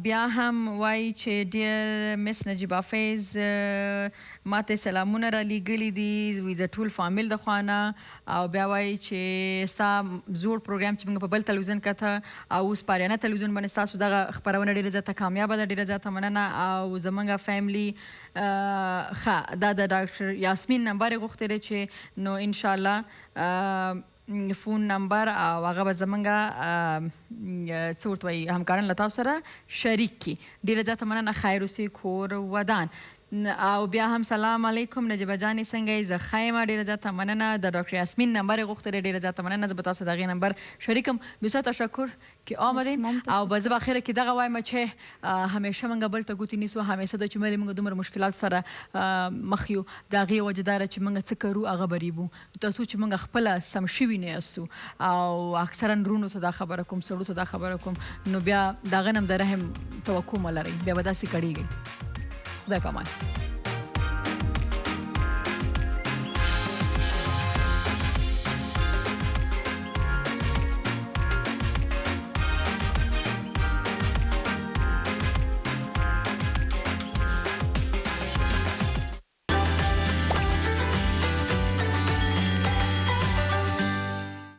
بیا هم وایي چې ډېر مس نجیبه فیض ماته سلامونه را لیږلي دي د ټول فامیل د خوا نه او بیا وایي چې ستا زوړ پروګرام چې موږ په بل تلویزیون کته او اوس په اریانا تلویزیون باندې ستاسو دغه خپرونه ډېره زیاته کامیابه ده ډېره زیاته مننه او زموږ فیملي ښه دا د ډاکټر یاسمین نمبر یې غوښتلی چې نو انشاءالله فون نمبر او هغه به زموږ څه ورته وایي همکاران له تاسو سره شریک کړي. ډېره زیاته مننه. خیر اوسې کور ودان. او بیا هم سلام علیکم نجیبه جانې څنګه یې زه ښه یم ډېره زیاته مننه. د ډاکټر یاسمین نمبر یې غوښتلی ډېره زیاته مننه. زه به تاسو د هغې نمبر شریکم. بسیار تشکر که آمدین او به زه به اخره کې دغه وایم چې همیشه موږ بل ته ګوتې نیسو همیشه دا چې مری موږ دومره مشکلات سره مخ یو د هغې وجه دا ده چې موږ څه کوو هغه به ریبو تر څو چې موږ خپله سم شوي نه یاستو او اکثرا رونو ته دا خبره کوم سړو ته دا خبره کوم نو بیا د هغه نه هم د رحم توقع مه لرئ بیا به داسې کړېږئ. خدای په امان.